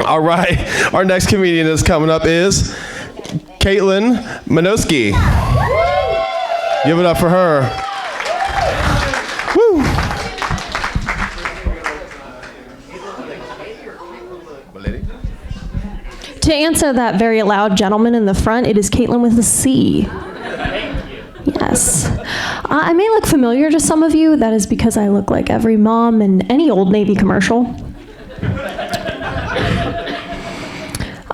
All right, our next comedian that's coming up is Menosky. Give it up for her. Woo. To answer that very loud gentleman in the front, it is Caitlin with a C. Yes. I may look familiar to some of you. That is because I look like every mom in any Old Navy commercial.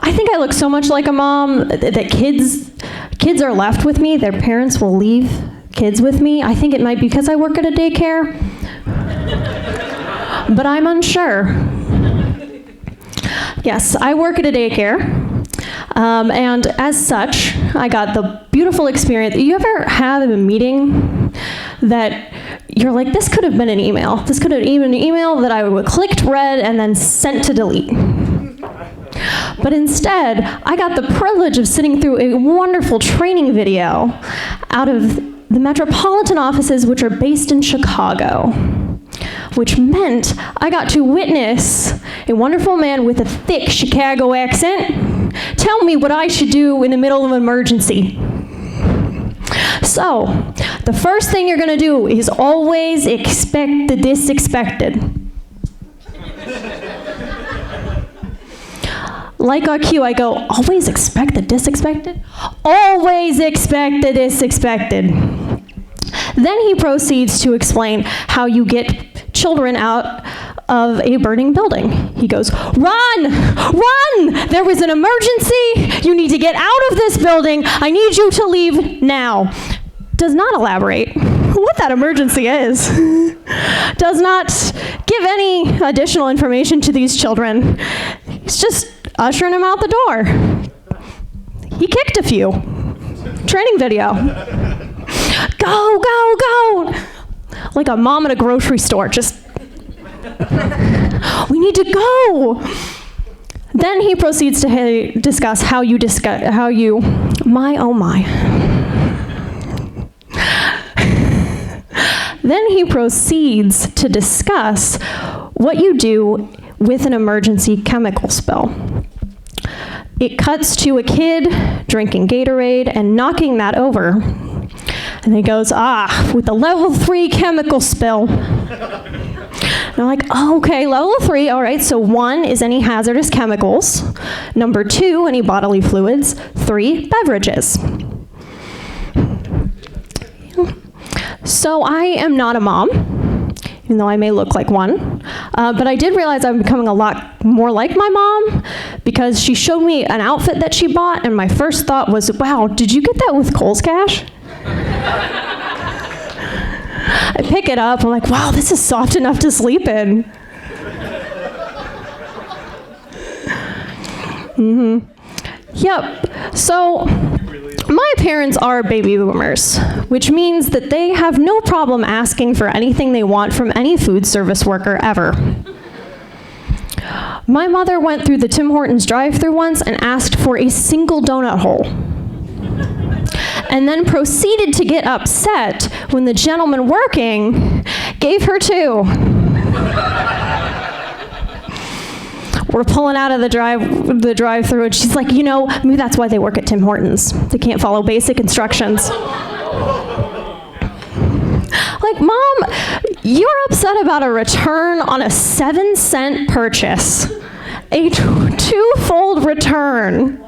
I think I look so much like a mom that kids are left with me. Their parents will leave kids with me. I think it might be because I work at a daycare, but I'm unsure. Yes, I work at a daycare, and as such, I got the beautiful experience. You ever have a meeting that you're like, this could have been an email. This could have been an email that I would clicked, read, and then sent to delete. But instead, I got the privilege of sitting through a wonderful training video out of the metropolitan offices, which are based in Chicago, which meant I got to witness a wonderful man with a thick Chicago accent tell me what I should do in the middle of an emergency. So, the first thing you're gonna do is always expect the disexpected. Like our cue, I go, always expect the disexpected? Always expect the disexpected. Then he proceeds to explain how you get children out of a burning building. He goes, run! Run! There was an emergency! You need to get out of this building! I need you to leave now. Does not elaborate what that emergency is. Does not give any additional information to these children. He's just ushering them out the door. He kicked a few. Training video. Go, go, go! Like a mom at a grocery store, just, we need to go! Then he proceeds to discuss how you, my oh my. Then he proceeds to discuss what you do with an emergency chemical spill. It cuts to a kid drinking Gatorade and knocking that over. And he goes, with a level 3 chemical spill. And I'm like, oh, okay, level 3, all right, so 1 is any hazardous chemicals. Number 2, any bodily fluids. 3, beverages. So I am not a mom, even though I may look like one. But I did realize I'm becoming a lot more like my mom because she showed me an outfit that she bought, and my first thought was, wow, did you get that with Kohl's Cash? I pick it up, I'm like, wow, this is soft enough to sleep in. Yep, so my parents are baby boomers, which means that they have no problem asking for anything they want from any food service worker ever. My mother went through the Tim Hortons drive-thru once and asked for a single donut hole, and then proceeded to get upset when the gentleman working gave her 2. We're pulling out of the drive-thru, and she's like, maybe that's why they work at Tim Hortons. They can't follow basic instructions. Like, Mom, you're upset about a return on a 7-cent purchase. A 2-fold return.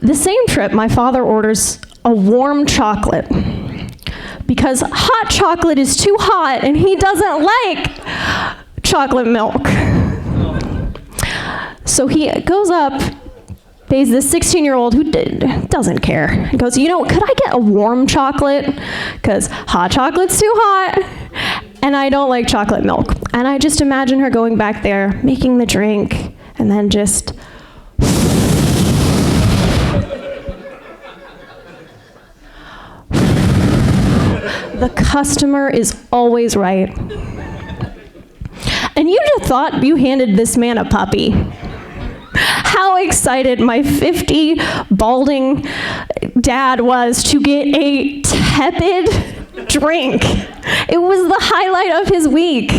The same trip, my father orders a warm chocolate because hot chocolate is too hot and he doesn't like chocolate milk. So he goes up, pays this 16-year-old who doesn't care. He goes, could I get a warm chocolate? Because hot chocolate's too hot and I don't like chocolate milk. And I just imagine her going back there, making the drink, and then just the customer is always right. And you'd have thought you handed this man a puppy. How excited my 50 balding dad was to get a tepid drink. It was the highlight of his week.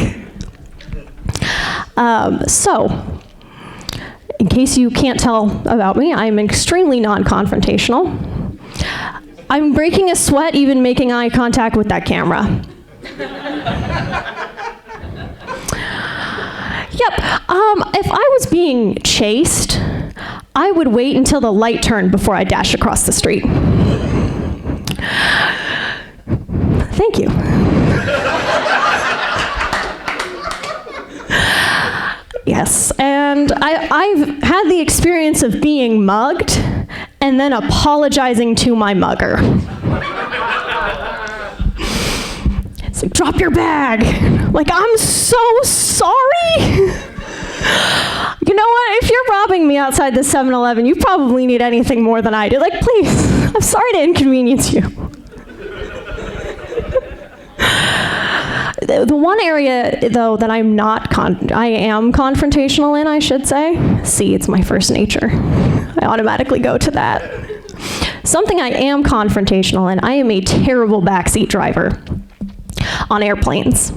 So In case you can't tell about me, I'm extremely non-confrontational. I'm breaking a sweat even making eye contact with that camera. Yep, if I was being chased, I would wait until the light turned before I dash across the street. Thank you. Yes, and I've had the experience of being mugged and then apologizing to my mugger. It's like, drop your bag. Like, I'm so sorry. You know what? If you're robbing me outside the 7-Eleven, you probably need anything more than I do. Like, please, I'm sorry to inconvenience you. The one area, though, that I am confrontational in, I should say. See, it's my first nature. I automatically go to that. Something I am confrontational in, I am a terrible backseat driver on airplanes.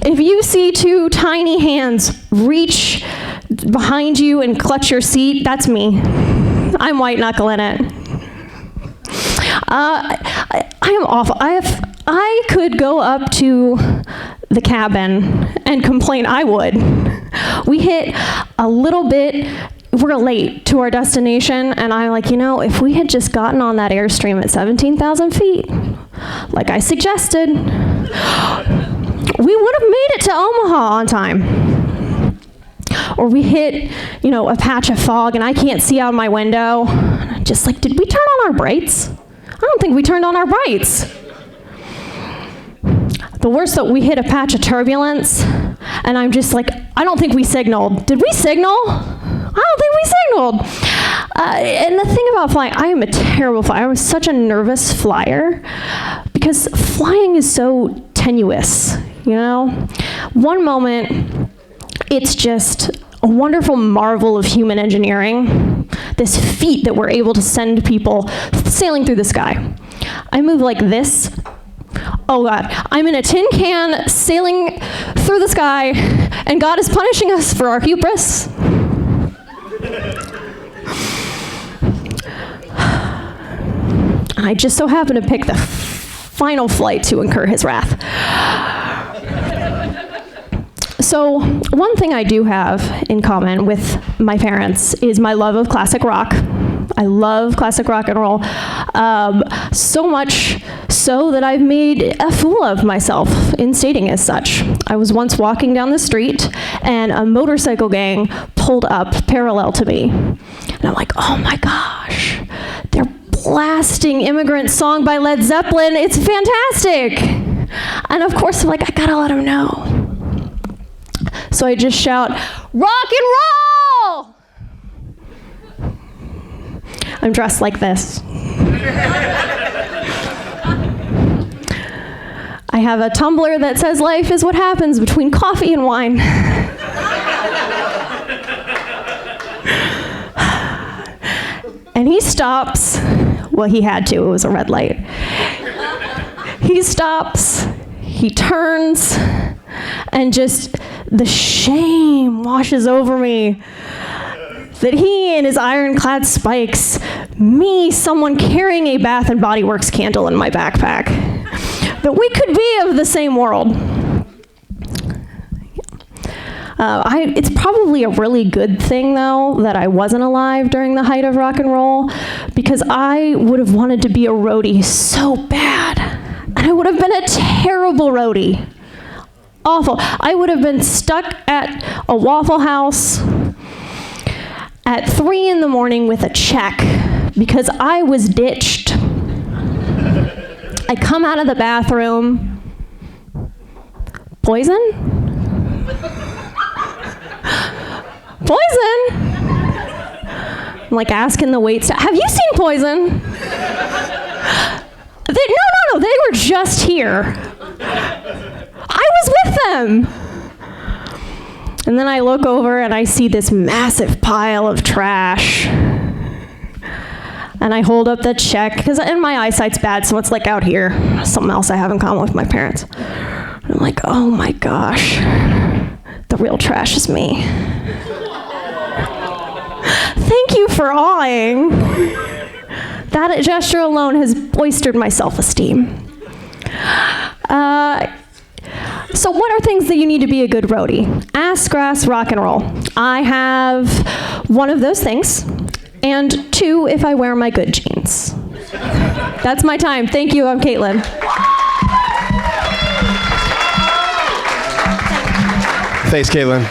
If you see two tiny hands reach behind you and clutch your seat, that's me. I'm white knuckling it. I am awful. I could go up to the cabin and complain. I would. We hit a little bit, we're late to our destination, and I'm like, if we had just gotten on that Airstream at 17,000 feet, like I suggested, we would have made it to Omaha on time. Or we hit, a patch of fog and I can't see out my window. Just like, did we turn on our brights? I don't think we turned on our brights. The worst that we hit a patch of turbulence, and I'm just like, I don't think we signaled. Did we signal? I don't think we signaled. And the thing about flying, I am a terrible flyer. I was such a nervous flyer because flying is so tenuous, One moment, it's just a wonderful marvel of human engineering, this feat that we're able to send people sailing through the sky. I move like this. Oh God, I'm in a tin can sailing through the sky, and God is punishing us for our hubris. And I just so happen to pick the final flight to incur his wrath. So one thing I do have in common with my parents is my love of classic rock. I love classic rock and roll, so much so that I've made a fool of myself in stating as such. I was once walking down the street and a motorcycle gang pulled up parallel to me. And I'm like, oh my gosh, they're blasting Immigrant Song by Led Zeppelin. It's fantastic. And of course, I'm like, I gotta let them know. So I just shout, rock and roll! I'm dressed like this. I have a tumbler that says life is what happens between coffee and wine. And he stops. Well, he had to. It was a red light. He stops. He turns. And just the shame washes over me that he and his ironclad spikes, me, someone carrying a Bath and Body Works candle in my backpack, that we could be of the same world. It's probably a really good thing, though, that I wasn't alive during the height of rock and roll, because I would have wanted to be a roadie so bad. And I would have been a terrible roadie. Awful. I would have been stuck at a Waffle House at 3 a.m. with a check because I was ditched. I come out of the bathroom. Poison? Poison? I'm like asking the waitstaff, have you seen Poison? No, they were just here. I was with them. And then I look over and I see this massive pile of trash. And I hold up the check, and my eyesight's bad, so it's like out here. Something else I have in common with my parents. I'm like, oh my gosh. The real trash is me. Thank you for awing. That gesture alone has bolstered my self-esteem. So what are things that you need to be a good roadie? Ass, grass, rock and roll. I have one of those things, and two if I wear my good jeans. That's my time. Thank you. I'm Caitlin. Thanks, Caitlin.